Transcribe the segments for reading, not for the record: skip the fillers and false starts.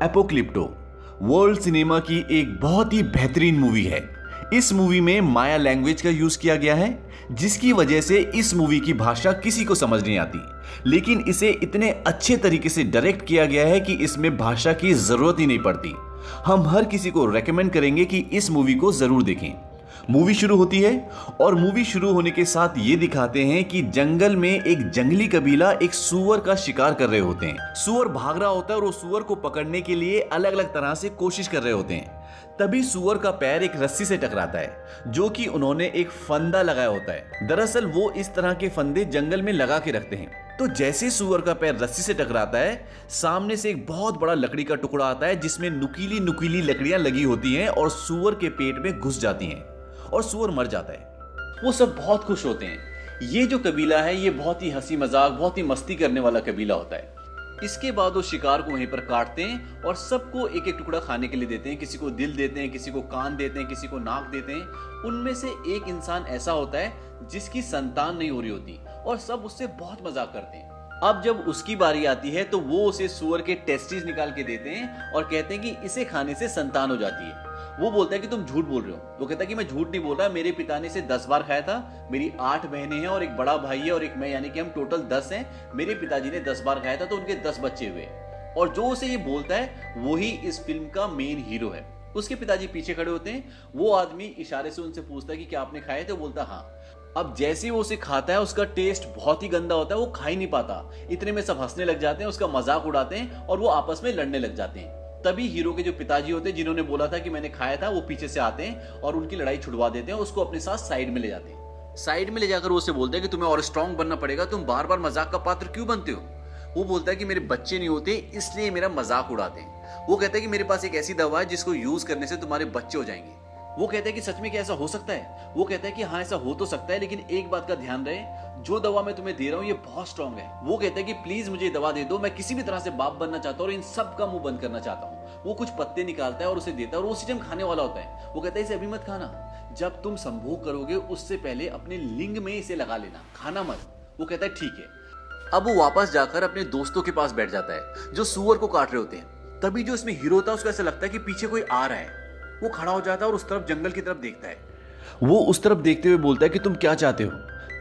Apocalypto world cinema की एक बहुत ही बेहतरीन मूवी है। इस मूवी में माया लैंग्वेज का यूज किया गया है, जिसकी वजह से इस मूवी की भाषा किसी को समझ नहीं आती, लेकिन इसे इतने अच्छे तरीके से डायरेक्ट किया गया है कि इसमें भाषा की जरूरत ही नहीं पड़ती। हम हर किसी को रेकमेंड करेंगे कि इस मूवी को जरूर देखें। मूवी शुरू होती है और मूवी शुरू होने के साथ ये दिखाते हैं कि जंगल में एक जंगली कबीला एक सुअर का शिकार कर रहे होते हैं। सुअर भाग रहा होता है और वो सुअर को पकड़ने के लिए अलग अलग तरह से कोशिश कर रहे होते हैं। तभी सुअर का पैर एक रस्सी से टकराता है, जो कि उन्होंने एक फंदा लगाया होता है। दरअसल वो इस तरह के फंदे जंगल में लगा के रखते हैं। तो जैसे सुअर का पैर रस्सी से टकराता है, सामने से एक बहुत बड़ा लकड़ी का टुकड़ा आता है, जिसमें नुकीली नुकीली लकड़ियां लगी होती हैं और सुअर के पेट में घुस जाती हैं और सुअर मर जाता है। वो सब बहुत खुश होते हैं। ये जो कबीला है ये बहुत ही हंसी मजाक, बहुत ही मस्ती करने वाला कबीला होता है। इसके बाद वो शिकार को वहीं पर काटते हैं और सबको एक एक टुकड़ा खाने के लिए देते हैं। किसी को दिल देते हैं, किसी को कान देते हैं, किसी को नाक देते हैं। उनमें से एक इंसान ऐसा होता है जिसकी संतान नहीं हो रही होती और सब उससे बहुत मजाक करते हैं। अब जब उसकी बारी आती है तो वो उसे सुअर के टेस्टिस निकाल के देते हैं और कहते हैं कि इसे खाने से संतान हो जाती है। वो बोलता है कि तुम झूठ बोल रहे हो। वो कहता है कि मैं झूठ नहीं बोल रहा, मेरे पिता ने इसे 10 बार खाया था। मेरी 8 बहनें हैं और एक बड़ा भाई है और एक मैं, यानी कि हम टोटल 10 हैं। मेरे पिताजी ने 10 बार खाया था तो उनके 10 बच्चे हुए। और जो उसे ये बोलता है वही इस फिल्म का मेन हीरो है। उसके पिताजी पीछे खड़े होते हैं। वो आदमी इशारे से उनसे पूछता है कि क्या आपने खाए थे? बोलता हाँ। अब जैसे वो उसे खाता है उसका टेस्ट बहुत ही गंदा होता है, वो खा ही नहीं पाता। इतने में सब हंसने लग जाते हैं, उसका मजाक उड़ाते हैं और वो आपस में लड़ने लग जाते हैं। तभी हीरो के जो पिताजी होते हैं, जिन्होंने बोला था कि मैंने खाया था, वो पीछे से आते हैं और उनकी लड़ाई छुड़वा देते हैं। उसको अपने साथ साइड में ले जाते हैं। साइड में ले जाकर वो उसे बोलते हैं कि तुम्हें और स्ट्रांग बनना पड़ेगा, तुम बार बार मजाक का पात्र क्यों बनते हो? वो बोलता है कि मेरे बच्चे नहीं होते इसलिए मेरा मजाक उड़ाते हैं। वो कहता है कि मेरे पास एक ऐसी दवा है जिसको यूज करने से तुम्हारे बच्चे हो जाएंगे। वो कहता है कि सच में क्या ऐसा हो सकता है? वो कहता है कि हाँ ऐसा हो तो सकता है, लेकिन एक बात का ध्यान रहे, जो दवा मैं तुम्हें दे रहा हूँ ये बहुत स्ट्रांग है। वो कहता है कि प्लीज मुझे दवा दे दो, मैं किसी भी तरह से बाप बनना चाहता हूँ और इन सब का मुंह बंद करना चाहता हूँ। वो कुछ पत्ते निकालता है और उसे देता है और वो उसी टाइम खाने वाला होता है। वो कहता है इसे अभी मत खाना, जब तुम संभोग करोगे उससे पहले अपने लिंग में इसे लगा लेना, खाना मत। वो कहता है ठीक है। अब वो वापस जाकर अपने दोस्तों के पास बैठ जाता है जो सुअर को काट रहे होते हैं। तभी जो इसमें हीरो होता है उसको ऐसा लगता है कि पीछे कोई आ रहा है। वो खड़ा हो जाता है और उस तरफ जंगल की तरफ देखता है। वो उस तरफ देखते हुए बोलता है कि तुम क्या चाहते हो?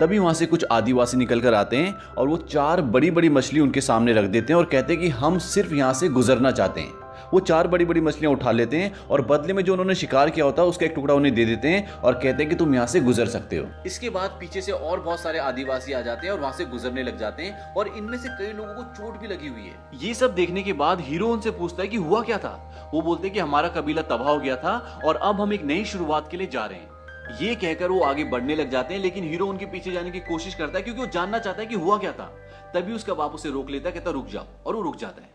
तभी वहां से कुछ आदिवासी निकल कर आते हैं और वो 4 बड़ी बड़ी मछली उनके सामने रख देते हैं और कहते हैं कि हम सिर्फ यहाँ से गुजरना चाहते हैं। वो 4 बड़ी बड़ी मछलियां उठा लेते हैं और बदले में जो उन्होंने शिकार किया होता है उसका एक टुकड़ा उन्हें दे देते हैं और कहते हैं कि तुम यहाँ से गुजर सकते हो। इसके बाद पीछे से और बहुत सारे आदिवासी आ जाते हैं और वहां से गुजरने लग जाते हैं और इनमें से कई लोगों को चोट भी लगी हुई है। ये सब देखने के बाद हीरो उनसे पूछता है कि हुआ क्या था? वो बोलते हैं कि हमारा कबीला तबाह हो गया था और अब हम एक नई शुरुआत के लिए जा रहे हैं। ये कहकर वो आगे बढ़ने लग जाते हैं, लेकिन हीरो उनके पीछे जाने की कोशिश करता है क्योंकि वो जानना चाहता है कि हुआ क्या था। तभी उसका बाप उसे रोक लेता है, कहता रुक जाओ, और वो रुक जाता है।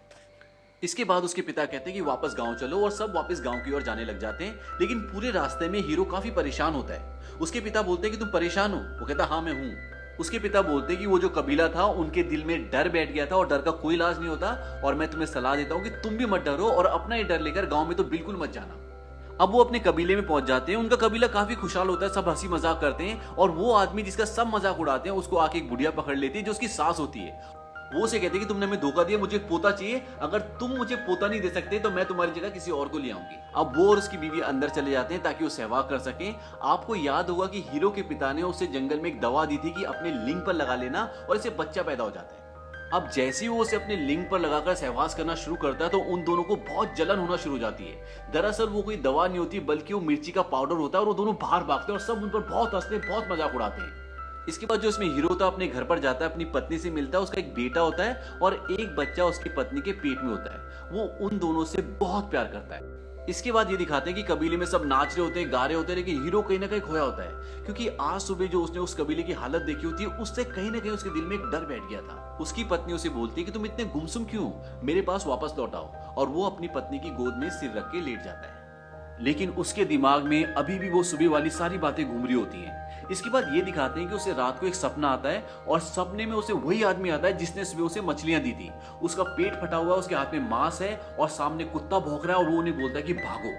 इसके बाद उसके पिता कहते हैं कि वापस गांव चलो और सब वापस गांव की ओर जाने लग जाते हैं। लेकिन पूरे रास्ते में हीरो काफी परेशान होता है। उसके पिता बोलते हैं कि तुम परेशान हो? वो कहता हाँ मैं हूं। उसके पिता बोलते हैं कि वो जो कबीला था उनके दिल में डर बैठ गया था और डर का कोई इलाज नहीं होता, और मैं तुम्हें सलाह देता हूं कि तुम भी मत डरो और अपना ही डर लेकर गांव में तो बिल्कुल मत जाना। अब वो अपने कबीले में पहुंच जाते हैं। उनका कबीला काफी खुशहाल होता है, सब हंसी मजाक करते हैं और वो आदमी जिसका सब मजाक उड़ाते हैं उसको आके एक बुढ़िया पकड़ लेती है जो उसकी सास होती है। वो उसे कहते हैं कि तुमने हमें धोखा दिया, मुझे एक पोता चाहिए, अगर तुम मुझे पोता नहीं दे सकते तो मैं तुम्हारी जगह किसी और को ले आऊंगी। अब वो और उसकी बीवी अंदर चले जाते हैं ताकि वो सहवाग कर सकें। आपको याद होगा कि हीरो के पिता ने उसे जंगल में एक दवा दी थी कि अपने लिंग पर लगा लेना और इसे बच्चा पैदा हो जाता है। अब जैसे ही वो उसे अपने लिंग पर लगाकर सहवास करना शुरू करता है तो उन दोनों को बहुत जलन होना शुरू हो जाती है। दरअसल वो कोई दवा नहीं होती बल्कि वो मिर्ची का पाउडर होता है और वो दोनों बाहर भागते हैं और सब उन पर बहुत हंसते हैं, बहुत मजाक उड़ाते हैं। इसके बाद जो इसमें हीरो होता है अपने घर पर जाता है, अपनी पत्नी से मिलता है। उसका एक बेटा होता है और एक बच्चा उसकी पत्नी के पेट में होता है। वो उन दोनों से बहुत प्यार करता है। इसके बाद ये दिखाते हैं कि कबीले में सब नाच रहे होते हैं, गा रहे होते हैं, लेकिन हीरो कहीं ना कहीं खोया होता है क्योंकि आज सुबह जो उसने उस कबीले की हालत देखी होती है उससे कहीं ना कहीं उसके दिल में एक डर बैठ गया था। उसकी पत्नी उसे बोलती है कि तुम इतने गुमसुम क्यों, मेरे पास वापस लौट आओ, और वो अपनी पत्नी की गोद में सिर रख के लेट जाता है। लेकिन उसके दिमाग में अभी भी वो सुबह वाली सारी बातें घूम रही होती हैं। इसके बाद ये दिखाते हैं कि उसे रात को एक सपना आता है और सपने में उसे वही आदमी आता है जिसने सुबह उसे मछलियां दी थी। उसका पेट फटा हुआ है, उसके हाथ में मांस है और सामने कुत्ता भौंक रहा है और वो उन्हें बोलता है कि भागो।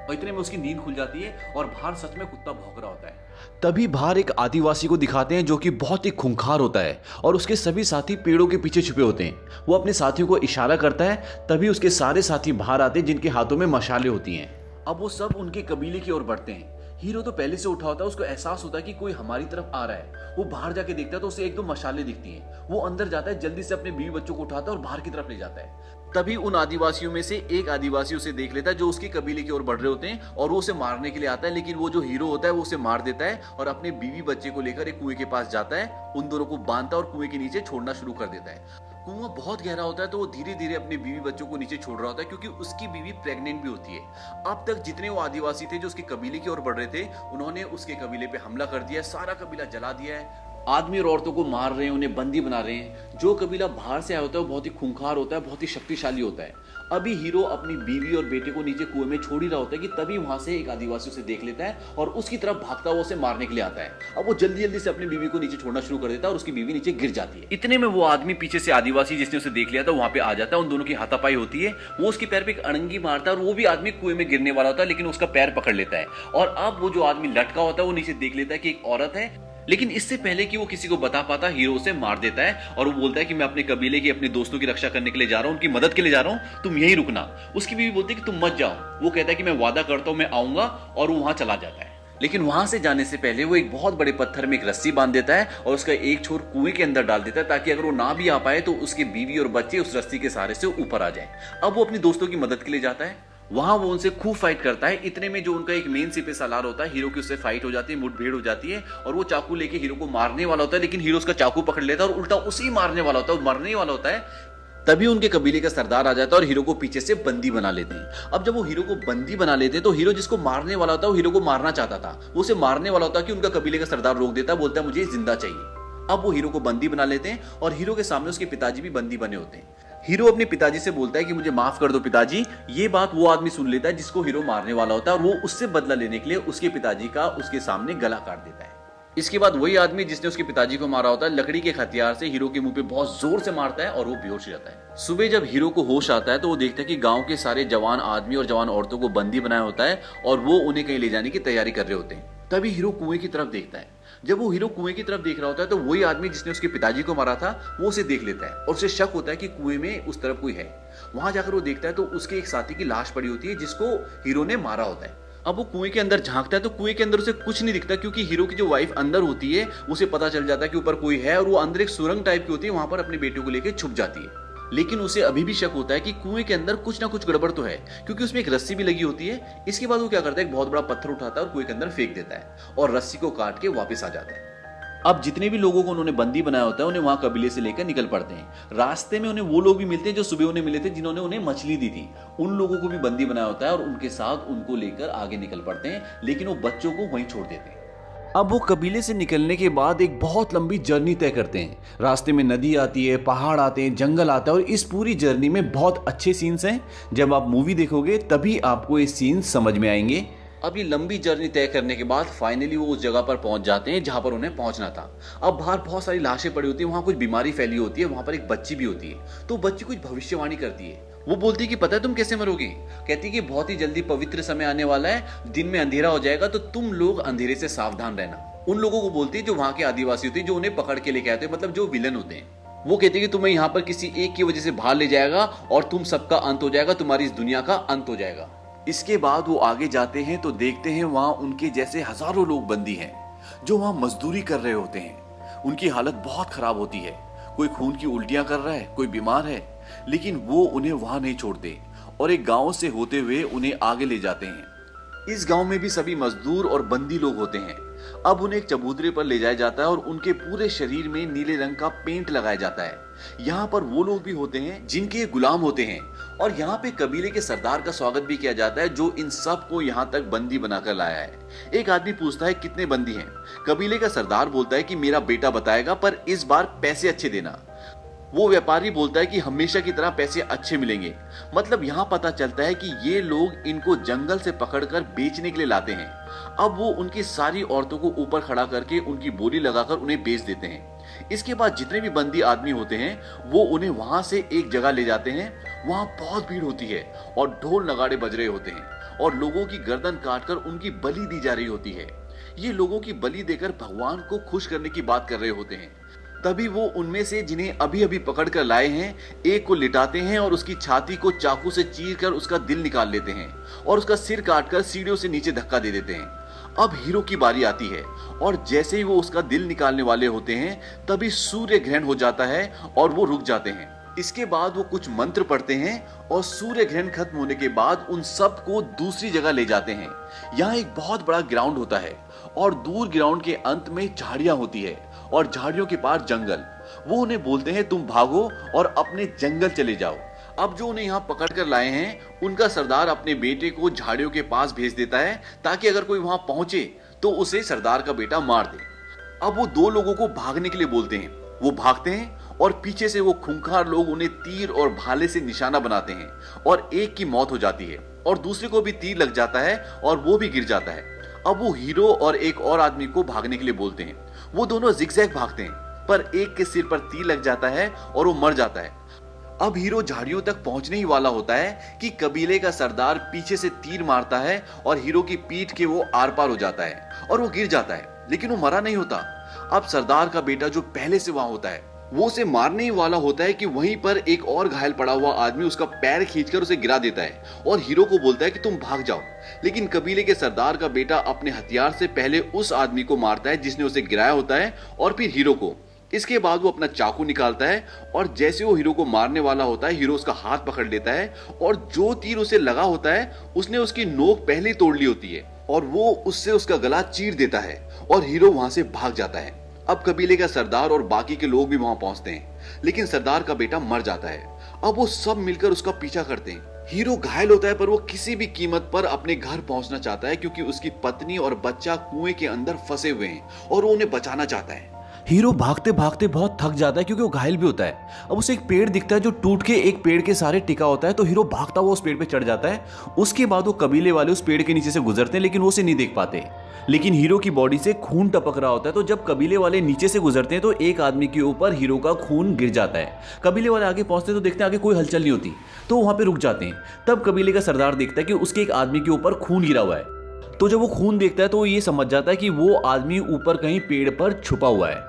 और इतने में उसकी नींद खुल जाती है और बाहर सच में कुत्ता भौंक रहा होता है। तभी बाहर एक आदिवासी को दिखाते हैं जो कि बहुत ही खूंखार होता है और उसके सभी साथी पेड़ों के पीछे छुपे होते हैं। वो अपने साथियों को इशारा करता है, तभी उसके सारे साथी बाहर आते हैं जिनके हाथों में मशालें होती हैं। अब वो सब उनके कबीले की ओर बढ़ते हैं। हीरो तो पहले से उठा होता है, उसको एहसास होता है कि कोई हमारी तरफ आ रहा है। वो बाहर जाके देखता है तो उसे एक दो मशालें दिखती हैं। वो अंदर जाता है, जल्दी से अपने बीवी बच्चों को उठाता है और बाहर की तरफ ले जाता है। तभी उन आदिवासियों में से एक आदिवासी उसे देख लेता है जो उसके कबीले की ओर बढ़ रहे होते हैं और वो उसे मारने के लिए आता है, लेकिन वो जो हीरो होता है वो उसे मार देता है और अपने बीवी बच्चे को लेकर एक कुएं के पास जाता है, उन दोनों को बांधता है और कुएं के नीचे छोड़ना शुरू कर देता है। कुआं बहुत गहरा होता है तो वो धीरे धीरे अपनी बीवी बच्चों को नीचे छोड़ रहा होता है, क्योंकि उसकी बीवी प्रेग्नेंट भी होती है। अब तक जितने वो आदिवासी थे जो उसके कबीले की ओर बढ़ रहे थे, उन्होंने उसके कबीले पे हमला कर दिया है, सारा कबीला जला दिया है, आदमी और औरतों को मार रहे हैं, उन्हें बंदी बना रहे हैं। जो कबीला बाहर से आया होता है वो बहुत ही खूंखार होता है, बहुत ही शक्तिशाली होता है। अभी हीरो अपनी बीवी और बेटे को नीचे कुएं में छोड़ ही रहा होता है कि तभी वहां से एक आदिवासी उसे देख लेता है और उसकी तरफ भागता हुआ उसे मारने के लिए आता है। अब वो जल्दी जल्दी से अपनी बीवी को नीचे छोड़ना शुरू कर देता है और उसकी बीवी नीचे गिर जाती है। इतने में वो आदमी पीछे से आदिवासी जिसने उसे देख लिया था वहां पे आ जाता है, उन दोनों की हाथापाई होती है। वो उसके पैर पे एक अड़ंगी मारता है और वो भी आदमी कुएं में गिरने वाला होता है, लेकिन उसका पैर पकड़ लेता है। और अब वो जो आदमी लटका होता है वो नीचे देख लेता है कि एक औरत है, लेकिन इससे पहले कि वो किसी को बता पाता, हीरो उसे मार देता है और वो बोलता है कि मैं अपने कबीले की, अपने दोस्तों की रक्षा करने के लिए जा रहा हूं, उनकी मदद के लिए जा रहा हूं, तुम यहीं रुकना। उसकी बीवी बोलती है कि तुम मत जाओ। वो कहता है कि मैं वादा करता हूं मैं आऊंगा, और वो वहां चला जाता है। लेकिन वहां से जाने से पहले वो एक बहुत बड़े पत्थर में एक रस्सी बांध देता है और उसका एक छोर कुएं के अंदर डाल देता है, ताकि अगर वो ना भी आ पाए तो उसकी बीवी और बच्चे उस रस्सी के सहारे से ऊपर आ जाए। अब वो अपनी दोस्तों की मदद के लिए जाता है, वहां वो उनसे खूब फाइट करता है। इतने में जो उनका एक मेन सिपे सालार होता है, हीरो की उससे फाइट हो जाती है, मुठभेड़ हो जाती है और वो चाकू लेके हीरो को मारने वाला होता है, लेकिन हीरो उसका चाकू पकड़ लेता है और उल्टा उसी मारने वाला होता है, मरने वाला होता है। तभी उनके कबीले का सरदार आ जाता है और हीरो को पीछे से बंदी बना लेते हैं। अब जब वो हीरो को बंदी बना लेते हैं तो हीरो जिसको मारने वाला होता है वो हीरो को मारना चाहता था, वो उसे मारने वाला होता है कि उनका कबीले का सरदार रोक देता है, बोलता है मुझे जिंदा चाहिए। अब वो हीरो को बंदी बना लेते हैं और हीरो के सामने उसके पिताजी भी बंदी बने होते हैं। हीरो अपने पिताजी से बोलता है कि मुझे माफ कर दो पिताजी। ये बात वो आदमी सुन लेता है जिसको हीरो मारने वाला होता है और वो उससे बदला लेने के लिए उसके पिताजी का उसके सामने गला काट देता है। इसके बाद वही आदमी जिसने उसके पिताजी को मारा होता है लकड़ी के हथियार से हीरो के मुंह पे बहुत जोर से मारता है और वो बेहोश हो जाता है। सुबह जब हीरो को होश आता है तो वो देखता है कि गांव के सारे जवान आदमी और जवान औरतों को बंदी बनाया होता है और वो उन्हें कहीं ले जाने की तैयारी कर रहे होते हैं। तभी हीरो कुएं की तरफ देखता है। जब वो हीरो कुएं की तरफ देख रहा होता है तो वही आदमी जिसने उसके पिताजी को मारा था वो उसे देख लेता है और उसे शक होता है कि कुएं में उस तरफ कोई है। वहां जाकर वो देखता है तो उसके एक साथी की लाश पड़ी होती है जिसको हीरो ने मारा होता है। अब वो कुएं के अंदर झांकता है तो कुएं के अंदर उसे कुछ नहीं दिखता, क्योंकि हीरो की जो वाइफ अंदर होती है उसे पता चल जाता है कि ऊपर कोई है और वो अंदर एक सुरंग टाइप की होती है, वहां पर अपने बेटे को लेकर छुप जाती है। लेकिन उसे अभी भी शक होता है कि कुएं के अंदर कुछ ना कुछ गड़बड़ तो है, क्योंकि उसमें एक रस्सी भी लगी होती है। इसके बाद वो क्या करता है, एक बहुत बड़ा पत्थर उठाता है और कुएं के अंदर फेंक देता है और रस्सी को काट के वापस आ जाता है। अब जितने भी लोगों को उन्होंने बंदी बनाया होता है उन्हें वहां कबीले से लेकर निकल पड़ते हैं। रास्ते में उन्हें वो लोग भी मिलते हैं जो सुबह उन्हें मिले थे, जिन्होंने उन्हें मछली दी थी। उन लोगों को भी बंदी बनाया होता है और उनके साथ उनको लेकर आगे निकल पड़ते हैं, लेकिन वो बच्चों को वहीं छोड़ देते हैं। अब वो कबीले से निकलने के बाद एक बहुत लंबी जर्नी तय करते हैं। रास्ते में नदी आती है, पहाड़ आते हैं, जंगल आता है और इस पूरी जर्नी में बहुत अच्छे सीन्स हैं। जब आप मूवी देखोगे तभी आपको ये सीन्स समझ में आएंगे। अब ये लंबी जर्नी तय करने के बाद फाइनली वो उस जगह पर पहुंच जाते हैं जहां पर उन्हें पहुंचना था। अब बाहर बहुत सारी लाशें पड़ी होती है, वहां कुछ बीमारी फैली होती है, वहां पर एक बच्ची भी होती है। तो बच्ची कुछ भविष्यवाणी करती है। वो बोलती है कि पता है तुम कैसे मरोगे? कहती है कि बहुत ही जल्दी पवित्र समय आने वाला है, दिन में अंधेरा हो जाएगा, तो तुम लोग अंधेरे से सावधान रहना। उन लोगों को बोलती है जो वहां के आदिवासी होते हैं, जो उन्हें पकड़ के लेके आते हैं, मतलब जो विलन होते हैं। वो कहते हैं कि तुम्हें यहाँ पर किसी एक की वजह से बाहर ले जाएगा और तुम सबका अंत हो जाएगा, तुम्हारी इस दुनिया का अंत हो जाएगा। इसके बाद वो आगे जाते हैं तो देखते हैं वहां उनके जैसे हजारों लोग बंदी हैं जो वहां मजदूरी कर रहे होते हैं। उनकी हालत बहुत खराब होती है, कोई खून की उल्टियां कर रहा है, कोई बीमार है, लेकिन वो उन्हें वहां नहीं छोड़ते और एक गांव से होते हुए उन्हें आगे ले जाते हैं। इस गांव में भी सभी मजदूर और बंदी लोग होते हैं। अब उन्हें एक चबूतरे पर ले जाया जाता है और उनके पूरे शरीर में नीले रंग का पेंट लगाया जाता है। यहाँ पर वो लोग भी होते हैं जिनके गुलाम होते हैं और यहाँ पे कबीले के सरदार का स्वागत भी किया जाता है, जो इन सब को यहाँ तक बंदी बनाकर लाया है। एक आदमी पूछता है कितने बंदी हैं? कबीले का सरदार बोलता है कि मेरा बेटा बताएगा, पर इस बार पैसे अच्छे देना। वो व्यापारी बोलता है कि हमेशा की तरह पैसे अच्छे मिलेंगे। मतलब यहाँ पता चलता है कि ये लोग इनको जंगल से पकड़कर बेचने के लिए लाते हैं। अब वो उनकी सारी औरतों को ऊपर खड़ा करके उनकी बोली लगाकर उन्हें बेच देते हैं। इसके बाद जितने भी बंदी आदमी होते हैं वो उन्हें वहां से एक जगह ले जाते हैं। वहां बहुत भीड़ होती है और ढोल नगाड़े बज रहे होते हैं और लोगों की गर्दन काटकर उनकी बलि दी जा रही होती है। ये लोगों की बलि देकर भगवान को खुश करने की बात कर रहे होते हैं। तभी वो उनमें से जिन्हें अभी अभी पकड़ कर लाए हैं, एक को लिटाते हैं और उसकी छाती को चाकू से चीर कर उसका दिल निकाल लेते हैं और उसका सिर काटकर सीढ़ियों से नीचे धक्का दे देते हैं। अब हीरो की बारी आती है और जैसे ही वो उसका दिल निकालने वाले होते हैं, तभी सूर्य ग्रहण हो जाता है और वो रुक जाते हैं। इसके बाद वो कुछ मंत्र पढ़ते हैं और सूर्य ग्रहण खत्म होने के बाद उन सब को दूसरी जगह ले जाते हैं। यहाँ एक बहुत बड़ा ग्राउंड होता है और दूर ग्राउंड के अंत में झाड़ियां होती है और झाड़ियों के पार जंगल। वो उन्हें बोलते हैं तुम भागो और अपने जंगल चले जाओ। अब जो उन्हें यहाँ पकड़ कर लाए हैं, उनका सरदार अपने बेटे को झाड़ियों के पास भेज देता है ताकि अगर कोई वहां पहुंचे तो उसे सरदार का बेटा मार दे। अब वो दो लोगों को भागने के लिए बोलते हैं। वो भागते हैं और पीछे से वो खूंखार लोग उन्हें तीर और भाले से निशाना बनाते हैं और एक की मौत हो जाती है और दूसरे को भी तीर लग जाता है और वो भी गिर जाता है। अब वो हीरो और एक और आदमी को भागने के लिए बोलते हैं। वो दोनों जिगजैग भागते हैं, पर एक के सिर पर तीर लग जाता है और वो मर जाता है। अब हीरो झाड़ियों तक पहुंचने ही वाला होता है कि कबीले का सरदार पीछे से तीर मारता है और हीरो की पीठ के वो आर पार हो जाता है और वो गिर जाता है, लेकिन वो मरा नहीं होता। अब सरदार का बेटा जो पहले से वहां होता है, वो उसे मारने ही वाला होता है कि वहीं पर एक और घायल पड़ा हुआ आदमी उसका पैर खींचकर उसे गिरा देता है और हीरो को बोलता है कि तुम भाग जाओ। लेकिन कबीले के सरदार का बेटा अपने हथियार से पहले उस आदमी को मारता है जिसने उसे गिराया होता है और फिर हीरो को। इसके बाद वो अपना चाकू निकालता है और जैसे वो हीरो को मारने वाला होता है, हीरो उसका हाथ पकड़ लेता है और जो तीर उसे लगा होता है उसने उसकी नोक पहले ही तोड़ ली होती है और वो उससे उसका गला चीर देता है और हीरो वहां से भाग जाता है। अब कबीले का सरदार और बाकी के लोग भी वहां पहुंचते हैं, लेकिन सरदार का बेटा मर जाता है। अब वो सब मिलकर उसका पीछा करते हैं। हीरो घायल होता है, पर वो किसी भी कीमत पर अपने घर पहुंचना चाहता है क्योंकि उसकी पत्नी और बच्चा कुएं के अंदर फंसे हुए हैं और वो उन्हें बचाना चाहता है। हीरो भागते भागते बहुत थक जाता है क्योंकि वो घायल भी होता है। अब उसे एक पेड़ दिखता है जो टूट के एक पेड़ के सहारे टिका होता है, तो हीरो भागता हुआ उस पेड़ पे चढ़ जाता है। उसके बाद वो कबीले वाले उस पेड़ के नीचे से गुजरते हैं, लेकिन वो उसे नहीं देख पाते। लेकिन हीरो की बॉडी से खून टपक रहा होता है, तो जब कबीले वाले नीचे से गुजरते हैं तो एक आदमी के ऊपर हीरो का खून गिर जाता है। कबीले वाले आगे पहुंचते हैं तो देखते हैं आगे कोई हलचल नहीं होती, तो वहां पे रुक जाते हैं। तब कबीले का सरदार देखता है कि उसके एक आदमी के ऊपर खून गिरा हुआ है। तो जब वो खून देखता है तो वो ये समझ जाता है कि वो आदमी ऊपर कहीं पेड़ पर छुपा हुआ है।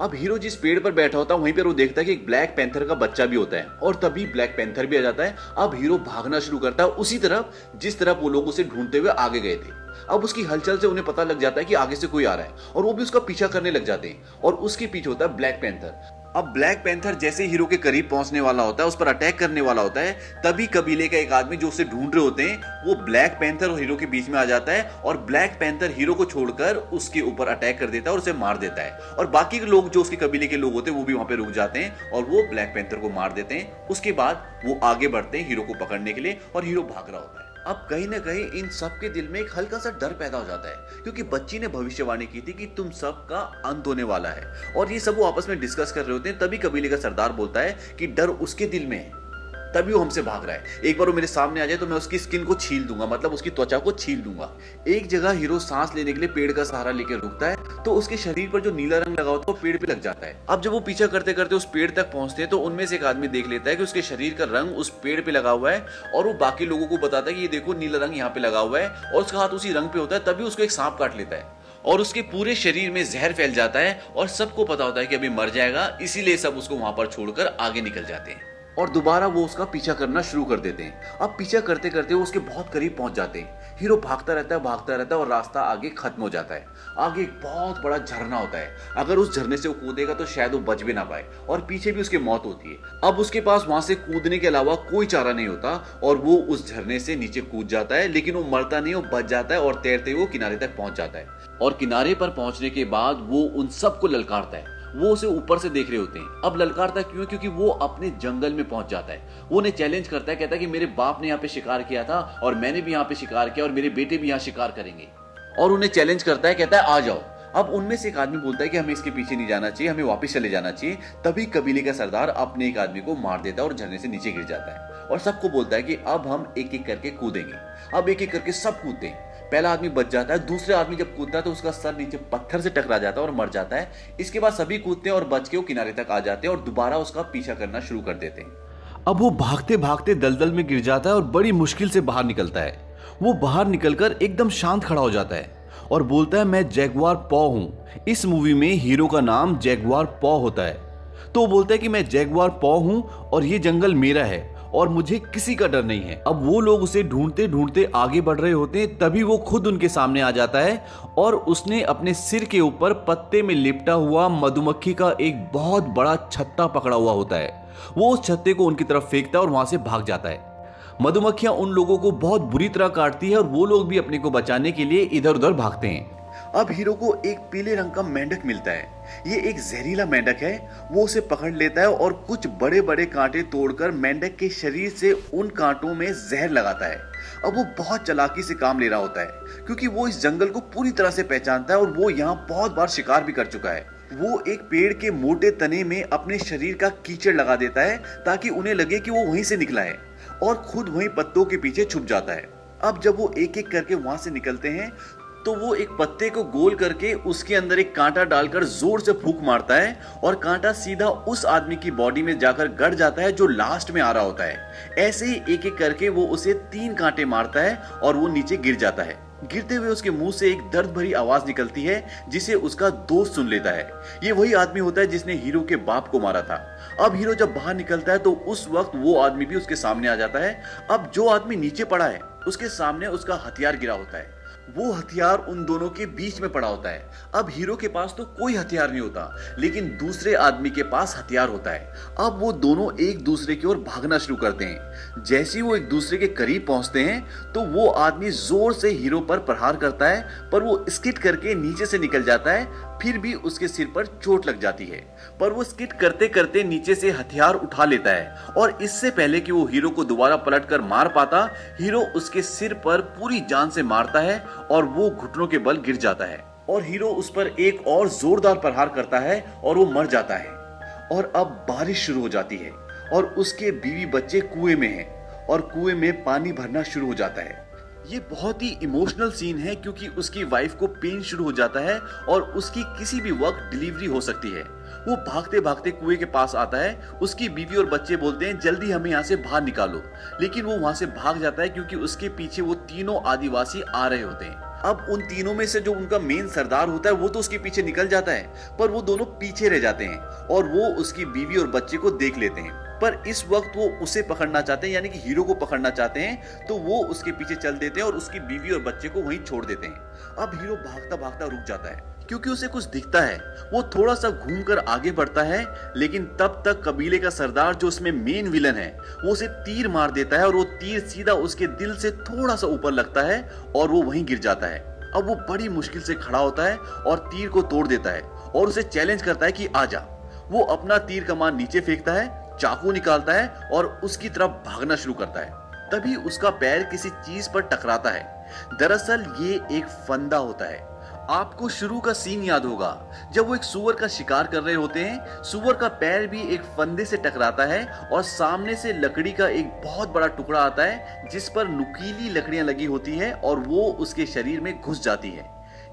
अब हीरो जिस पेड़ पर बैठा होता है वहीं पर वो देखता है कि एक ब्लैक पैंथर का बच्चा भी होता है और तभी ब्लैक पैंथर भी आ जाता है। अब हीरो भागना शुरू करता है उसी तरफ जिस तरफ वो लोग उसे ढूंढते हुए आगे गए थे। अब उसकी हलचल से उन्हें पता लग जाता है कि आगे से कोई आ रहा है और वो भी उसका पीछा करने लग जाते हैं और उसके पीछे होता है ब्लैक पैंथर। अब ब्लैक पैंथर जैसे हीरो के करीब पहुंचने वाला होता है, उस पर अटैक करने वाला होता है, तभी कबीले का एक आदमी जो उसे ढूंढ रहे होते हैं वो ब्लैक पैंथर और हीरो के बीच में आ जाता है और ब्लैक पैंथर हीरो को छोड़कर उसके ऊपर अटैक कर देता है और उसे मार देता है। और बाकी के लोग जो उसके कबीले के लोग होते हैं वो भी वहां पे रुक जाते हैं और वो ब्लैक पैंथर को मार देते हैं। उसके बाद वो आगे बढ़ते हैं हीरो को पकड़ने के लिए और हीरो भाग रहा होता है। अब कहीं ना कहीं इन सब के दिल में एक हल्का सा डर पैदा हो जाता है क्योंकि बच्ची ने भविष्यवाणी की थी कि तुम सब का अंत होने वाला है और ये सब वो आपस में डिस्कस कर रहे होते हैं। तभी कबीले का सरदार बोलता है कि डर उसके दिल में है, तभी वो हमसे भाग रहा है। एक बार वो मेरे सामने आ जाए तो मैं उसकी स्किन को छील दूंगा, मतलब उसकी त्वचा को छील दूंगा। एक जगह हीरो सांस लेने के लिए पेड़ का सहारा लेकर रुकता है तो उसके शरीर पर जो नीला रंग लगा होता है वो पेड़ पे लग जाता है। अब जब वो पीछा करते करते उस पेड़ तक पहुंचते हैं तो उनमें से एक आदमी देख लेता है कि उसके शरीर का रंग उस पेड़ पे लगा हुआ है और वो बाकी लोगों को बताता है कि ये देखो नीला रंग यहाँ पे लगा हुआ है और उसका हाथ उसी रंग पे होता है। तभी उसको एक सांप काट लेता है और उसके पूरे शरीर में जहर फैल जाता है और सबको पता होता है कि अभी मर जाएगा, इसीलिए सब उसको वहां पर छोड़कर आगे निकल जाते हैं और दोबारा वो उसका पीछा करना शुरू कर देते हैं। अब पीछा करते करते वो उसके बहुत करीब पहुंच जाते हैं। हीरो भागता रहता है और रास्ता आगे खत्म हो जाता है। आगे एक बहुत बड़ा झरना होता है, अगर उस झरने से वो कूदेगा तो शायद वो बच भी ना पाए और पीछे भी उसकी मौत होती है। अब उसके पास वहां से कूदने के अलावा कोई चारा नहीं होता और वो उस झरने से नीचे कूद जाता है, लेकिन वो मरता नहीं, वो बच जाता है और तैरते हुए किनारे तक पहुंच जाता है। और किनारे पर पहुंचने के बाद वो उन सबको ललकारता है। वो उसे ऊपर से देख रहे होते हैं। अब ललकारता क्यों? क्योंकि वो अपने जंगल में पहुंच जाता है। वो उन्हें चैलेंज करता है, कहता है कि मेरे बाप ने यहाँ पे शिकार किया था और मैंने भी यहाँ पे शिकार किया और मेरे बेटे भी यहाँ शिकार करेंगे, और उन्हें चैलेंज करता है, कहता है आ जाओ। अब उनमें से एक आदमी बोलता है कि हमें इसके पीछे नहीं जाना चाहिए, हमें वापस चले जाना चाहिए। तभी कबीले का सरदार अपने एक आदमी को मार देता है और झरने से नीचे गिर जाता है और सबको बोलता है कि अब हम एक एक करके कूदेंगे। अब एक एक करके सब कूदते हैं। पहला आदमी बच जाता है, दूसरे आदमी जब कूदता है तो उसका सर नीचे पत्थर से टकरा जाता है और मर जाता है। इसके बाद सभी कूदते हैं और बच के वो किनारे तक आ जाते हैं और दोबारा उसका पीछा करना शुरू कर देते हैं। अब वो भागते भागते दलदल में गिर जाता है और बड़ी मुश्किल से बाहर निकलता है। वो बाहर निकलकर एकदम शांत खड़ा हो जाता है और बोलता है मैं जैगुआर पॉ हूँ। इस मूवी में हीरो का नाम जैगुआर पॉ होता है। तो वो बोलता है कि मैं जैगुआर पॉ हूँ और ये जंगल मेरा है और मुझे किसी का डर नहीं है। अब वो लोग उसे ढूंढते ढूंढते आगे बढ़ रहे होते हैं, तभी वो खुद उनके सामने आ जाता है और उसने अपने सिर के ऊपर पत्ते में लिपटा हुआ मधुमक्खी का एक बहुत बड़ा छत्ता पकड़ा हुआ होता है। वो उस छत्ते को उनकी तरफ फेंकता है और वहां से भाग जाता है। मधुमक्खियां उन लोगों को बहुत बुरी तरह काटती है और वो लोग भी अपने को बचाने के लिए इधर उधर भागते हैं। अब हीरो को एक पीले रंग का मेंढक मिलता है। ये एक जहरीला मेंढक है। वो उसे पकड़ लेता है और कुछ बड़े बड़े कांटे तोड़कर मेंढक के शरीर से उन कांटों में जहर लगाता है। अब वो बहुत चालाकी से काम ले रहा होता है क्योंकि वो इस जंगल को पूरी तरह से पहचानता है और वो यहाँ बहुत बार शिकार भी कर चुका है। वो एक पेड़ के मोटे तने में अपने शरीर का कीचड़ लगा देता है ताकि उन्हें लगे कि वो वहीं से निकला है और खुद वहीं पत्तों के पीछे छुप जाता है। अब जब वो एक एक करके वहां से निकलते हैं तो वो एक पत्ते को गोल करके उसके अंदर एक कांटा डालकर जोर से फूंक मारता है और कांटा सीधा उस आदमी की बॉडी में जाकर गड़ जाता है जो लास्ट में आ रहा होता है। ऐसे ही एक एक करके वो उसे 3 कांटे मारता है और वो नीचे गिर जाता है। गिरते हुए उसके मुंह से एक दर्द भरी आवाज निकलती है जिसे उसका दोस्त सुन लेता है। ये वही आदमी होता है जिसने हीरो के बाप को मारा था। अब हीरो जब बाहर निकलता है तो उस वक्त वो आदमी भी उसके सामने आ जाता है। अब जो आदमी नीचे पड़ा है उसके सामने उसका हथियार गिरा होता है। वो हथियार उन दोनों के बीच में पड़ा होता है। अब हीरो के पास तो कोई हथियार नहीं होता, लेकिन दूसरे आदमी के पास हथियार होता है। अब वो दोनों एक दूसरे की ओर भागना शुरू करते हैं। जैसे ही वो एक दूसरे के करीब पहुंचते हैं तो वो आदमी जोर से हीरो पर प्रहार करता है, पर वो स्किड करके नीचे से निकल जाता है। फिर भी उसके सिर पर चोट लग जाती है, पर वो स्किड करते करते नीचे से हथियार उठा लेता है और इससे पहले कि वो हीरो को दोबारा पलटकर मार पाता, हीरो उसके सिर पर पूरी जान से मारता है और वो घुटनों के बल गिर जाता है और हीरो उस पर एक और जोरदार प्रहार करता है और वो मर जाता है। और अब बारिश शुरू हो जाती है और उसके बीवी बच्चे कुएं में हैं और कुएं में पानी भरना शुरू हो जाता है। ये बहुत ही इमोशनल सीन है क्योंकि उसकी वाइफ को पेन शुरू हो जाता है और उसकी किसी भी वक्त डिलीवरी हो सकती है। वो भागते भागते कुएं के पास आता है। उसकी बीवी और बच्चे बोलते हैं जल्दी हमें यहाँ से बाहर निकालो, लेकिन वो वहां से भाग जाता है क्योंकि उसके पीछे वो तीनों आदिवासी आ रहे होते हैं। अब उन तीनों में से जो उनका मेन सरदार होता है वो तो उसके पीछे निकल जाता है, पर वो दोनों पीछे रह जाते हैं और वो उसकी बीवी और बच्चे को देख लेते हैं। पर इस वक्त वो उसे पकड़ना चाहते हैं, यानी कि हीरो को पकड़ना चाहते हैं, तो वो उसके पीछे चल देते हैं और उसकी बीवी और बच्चे को वहीं छोड़ देते हैं। अब हीरो भागता भागता रुक जाता है क्योंकि उसे कुछ दिखता है। वो थोड़ा सा घूमकर आगे बढ़ता है, लेकिन तब तक कबीले का सरदार जो उसमें मेन विलन है वो उसे तीर मार देता है और वो तीर सीधा उसके दिल से थोड़ा सा ऊपर लगता है और वो वहीं गिर जाता है। अब वो बड़ी मुश्किल से खड़ा होता है और तीर को तोड़ देता है और उसे चैलेंज करता है कि आजा। वो अपना तीर कमान नीचे फेंकता है, चाकू निकालता है और उसकी तरफ भागना शुरू करता है। तभी उसका पैर किसी चीज पर टकराता है। दरअसल ये एक फंदा होता है। आपको शुरू का सीन याद होगा जब वो एक सूअर का शिकार कर रहे होते हैं। सूअर का पैर भी एक फंदे से टकराता है और सामने से लकड़ी का एक बहुत बड़ा टुकड़ा आता है जिस पर नुकीली लकड़ियां लगी होती है और वो उसके शरीर में घुस जाती है।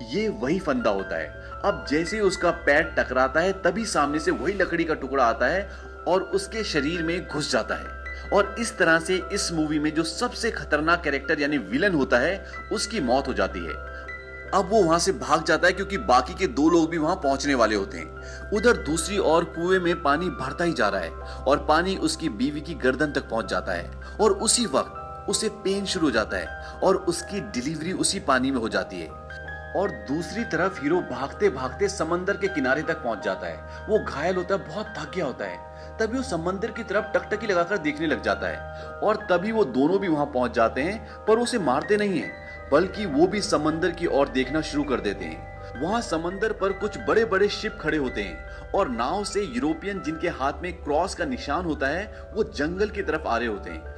ये वही फंदा होता है। अब जैसे ही उसका पैर टकराता है तभी सामने से वही लकड़ी का टुकड़ा आता है और उसके शरीर में घुस जाता है। और इस तरह से इस मूवी में जो सबसे खतरनाक कैरेक्टर यानी विलन होता है उसकी मौत हो जाती है। अब वो वहां से भाग जाता है क्योंकि बाकी के 2 लोग भी वहां पहुंचने वाले होते हैं। उधर दूसरी ओर कुएं में पानी भरता ही जा रहा है और पानी उसकी बीवी की गर्दन तक पहुंच जाता है और उसी वक्त उसे पेन शुरू हो जाता है और उसकी डिलीवरी उसी पानी में हो जाती है। और दूसरी तरफ हीरो भागते भागते समंदर के किनारे तक पहुंच जाता है। वो घायल होता है, बहुत थक गया होता है। तभी वो समंदर की तरफ टकटकी लगाकर देखने लग जाता है और तभी वो दोनों भी वहां पहुंच जाते हैं, पर उसे मारते नहीं हैं, बल्कि वो भी समंदर की ओर देखना शुरू कर देते हैं। वहां समंदर पर कुछ बड़े बड़े शिप खड़े होते हैं और नाव से यूरोपियन जिनके हाथ में क्रॉस का निशान होता है वो जंगल की तरफ आ रहे होते हैं।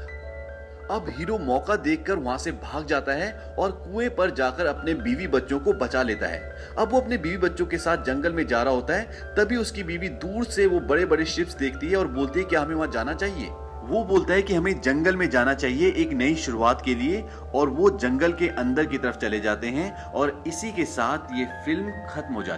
अब हीरो मौका देखकर वहां से भाग जाता है और कुएं पर जाकर अपने बीवी बच्चों को बचा लेता है। अब वो अपने बीवी बच्चों के साथ जंगल में जा रहा होता है। तभी उसकी बीवी दूर से वो बड़े बड़े शिप्स देखती है और बोलती है कि हमें वहां जाना चाहिए। वो बोलता है कि हमें जंगल में जाना चाहिए एक नई शुरुआत के लिए, और वो जंगल के अंदर की तरफ चले जाते हैं और इसी के साथ ये फिल्म खत्म हो जाती है।